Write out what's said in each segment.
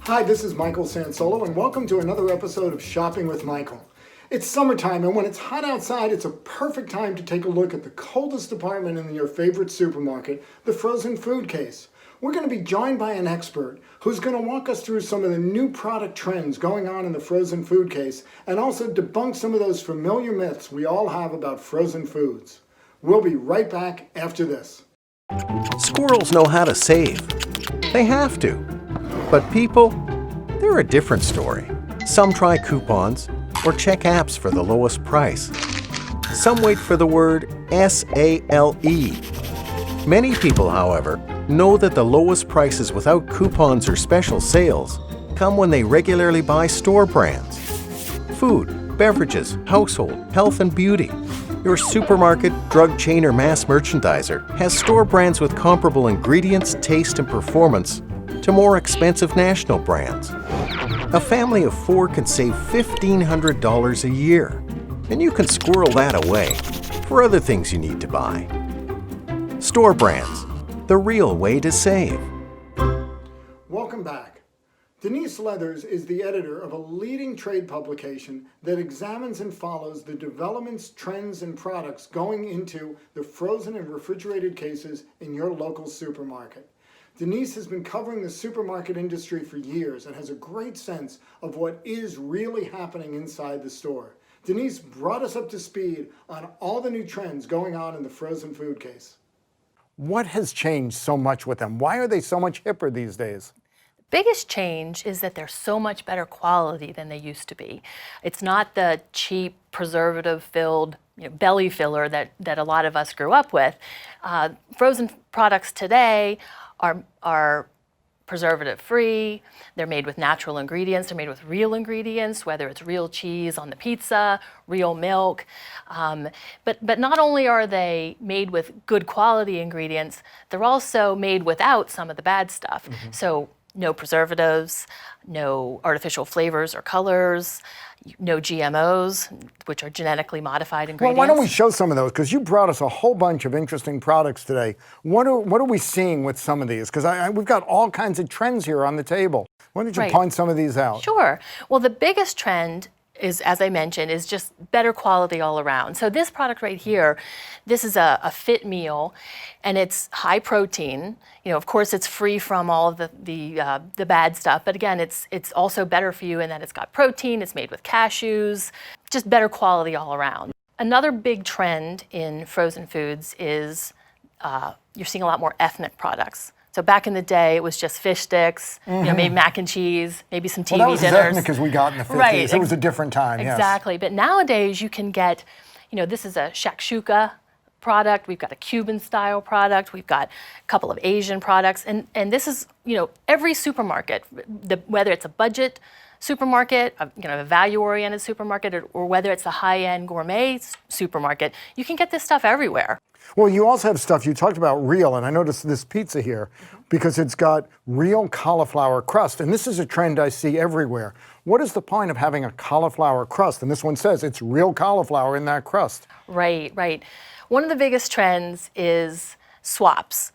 Hi, this is Michael Sansolo, and welcome to another episode of Shopping with Michael. It's summertime, and when it's hot outside, it's a perfect time to take a look at the coldest department in your favorite supermarket, the frozen food case. We're going to be joined by an expert who's going to walk us through some of the new product trends going on in the frozen food case and also debunk some of those familiar myths we all have about frozen foods. We'll be right back after this. Squirrels know how to save. They have to. But people, they're a different story. Some try coupons or check apps for the lowest price. Some wait for the word SALE. Many people, however, know that the lowest prices without coupons or special sales come when they regularly buy store brands. Food, beverages, household, health and beauty. Your supermarket, drug chain or mass merchandiser has store brands with comparable ingredients, taste and performance to more expensive national brands. A family of 4 can save $1,500 a year, and you can squirrel that away for other things you need to buy. Store brands, the real way to save. Welcome back. Denise Leathers is the editor of a leading trade publication that examines and follows the developments, trends, and products going into the frozen and refrigerated cases in your local supermarket. Denise has been covering the supermarket industry for years and has a great sense of what is really happening inside the store. Denise brought us up to speed on all the new trends going on in the frozen food case. What has changed so much with them? Why are they so much hipper these days? Biggest change is that they're so much better quality than they used to be. It's not the cheap, preservative-filled belly filler that a lot of us grew up with. Frozen products today are preservative-free. They're made with natural ingredients. They're made with real ingredients, whether it's real cheese on the pizza, real milk. But not only are they made with good quality ingredients, they're also made without some of the bad stuff. Mm-hmm. So no preservatives, no artificial flavors or colors, no GMOs, which are genetically modified ingredients. Well, why don't we show some of those? Because you brought us a whole bunch of interesting products today. What are we seeing with some of these? Because we've got all kinds of trends here on the table. Why don't you point some of these out? Sure. Well, the biggest trend is, as I mentioned, is just better quality all around. So this product right here, this is a fit meal, and it's high protein. Of course, it's free from all of the bad stuff, but again, it's also better for you in that it's got protein, it's made with cashews, just better quality all around. Another big trend in frozen foods is you're seeing a lot more ethnic products. So back in the day, it was just fish sticks, maybe mac and cheese, maybe some TV dinners. Well, that was as ethnic as we got in the 50s. Right. It was a different time, Exactly. Yes. But nowadays, you can get, this is a shakshuka product. We've got a Cuban-style product. We've got a couple of Asian products. And this is, every supermarket, whether it's a budget supermarket, a value-oriented supermarket, or whether it's a high-end gourmet supermarket, you can get this stuff everywhere. Well, you also have stuff, you talked about real, and I noticed this pizza here because it's got real cauliflower crust, and this is a trend I see everywhere. What is the point of having a cauliflower crust? And this one says it's real cauliflower in that crust. Right. One of the biggest trends is swaps.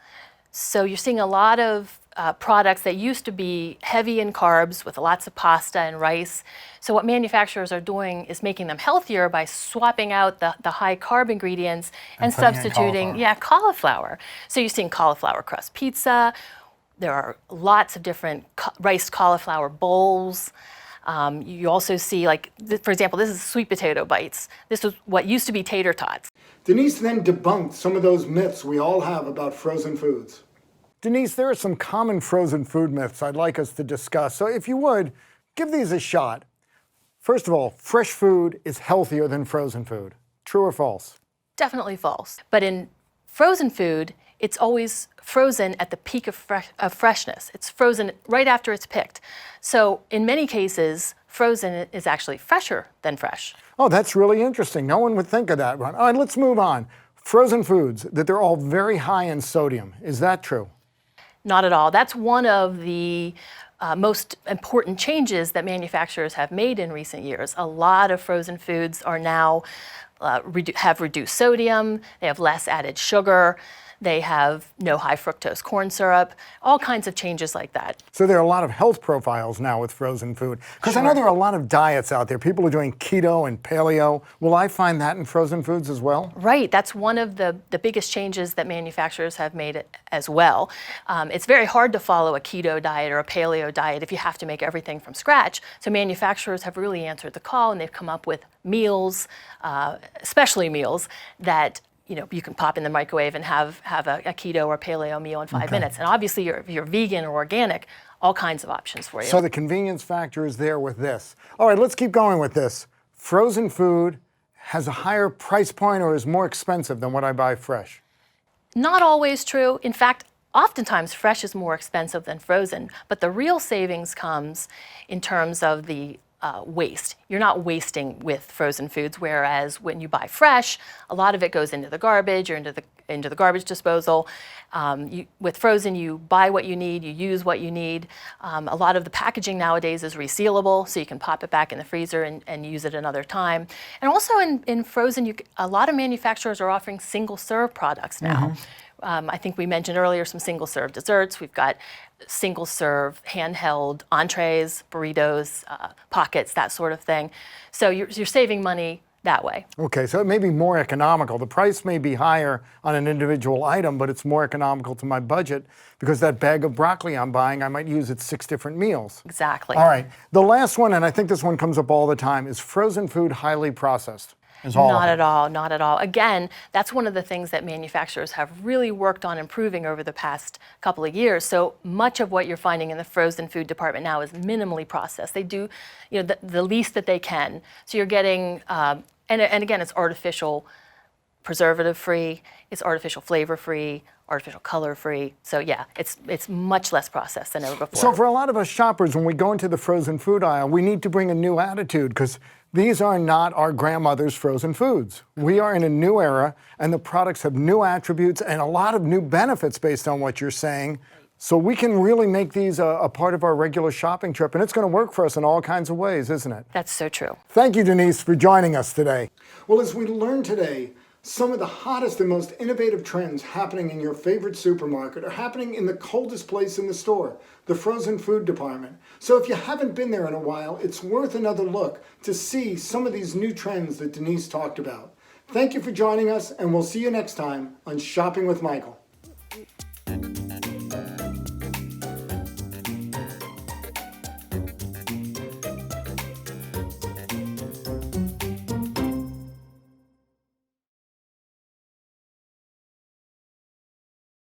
So you're seeing a lot of products that used to be heavy in carbs with lots of pasta and rice. So what manufacturers are doing is making them healthier by swapping out the high carb ingredients and substituting cauliflower. So you're seeing cauliflower crust pizza. There are lots of different rice cauliflower bowls. You also see, for example, this is sweet potato bites. This was what used to be tater tots. Denise then debunked some of those myths we all have about frozen foods. Denise, there are some common frozen food myths I'd like us to discuss. So if you would, give these a shot. First of all, fresh food is healthier than frozen food. True or false? Definitely false. But in frozen food, it's always frozen at the peak of freshness. It's frozen right after it's picked. So in many cases, frozen is actually fresher than fresh. Oh, that's really interesting. No one would think of that one. All right, let's move on. Frozen foods, that they're all very high in sodium. Is that true? Not at all. That's one of the most important changes that manufacturers have made in recent years. A lot of frozen foods are now have reduced sodium, they have less added sugar. They have no high fructose corn syrup, all kinds of changes like that. So there are a lot of health profiles now with frozen food. Because I know there are a lot of diets out there. People are doing keto and paleo. Will I find that in frozen foods as well? Right, that's one of the biggest changes that manufacturers have made as well. It's very hard to follow a keto diet or a paleo diet if you have to make everything from scratch. So manufacturers have really answered the call, and they've come up with meals, especially meals that you can pop in the microwave and have a keto or paleo meal in 5 minutes. And obviously, if you're vegan or organic, all kinds of options for you. So the convenience factor is there with this. All right, let's keep going with this. Frozen food has a higher price point or is more expensive than what I buy fresh? Not always true. In fact, oftentimes fresh is more expensive than frozen, but the real savings comes in terms of the waste. You're not wasting with frozen foods, whereas when you buy fresh, a lot of it goes into the garbage or into the garbage disposal. With frozen, you buy what you need, you use what you need. A lot of the packaging nowadays is resealable, so you can pop it back in the freezer and use it another time. And also in frozen, a lot of manufacturers are offering single-serve products now. I think we mentioned earlier some single-serve desserts. We've got single-serve handheld entrees, burritos, pockets, that sort of thing. So you're saving money that way. Okay, so it may be more economical. The price may be higher on an individual item, but it's more economical to my budget because that bag of broccoli I'm buying, I might use at 6 different meals. Exactly. All right, the last one, and I think this one comes up all the time, is frozen food highly processed? Not at all, not at all. Again, that's one of the things that manufacturers have really worked on improving over the past couple of years. So much of what you're finding in the frozen food department now is minimally processed. They do, the least that they can. So you're getting, and again, it's artificial preservative-free, it's artificial flavor-free, artificial color-free. So yeah, it's much less processed than ever before. So for a lot of us shoppers, when we go into the frozen food aisle, we need to bring a new attitude because these are not our grandmother's frozen foods. We are in a new era, and the products have new attributes and a lot of new benefits based on what you're saying. So we can really make these a part of our regular shopping trip, and it's going to work for us in all kinds of ways, isn't it? That's so true. Thank you, Denise, for joining us today. Well, as we learned today, some of the hottest and most innovative trends happening in your favorite supermarket are happening in the coldest place in the store, the frozen food department. So if you haven't been there in a while, it's worth another look to see some of these new trends that Denise talked about. Thank you for joining us, and we'll see you next time on Shopping with Michael.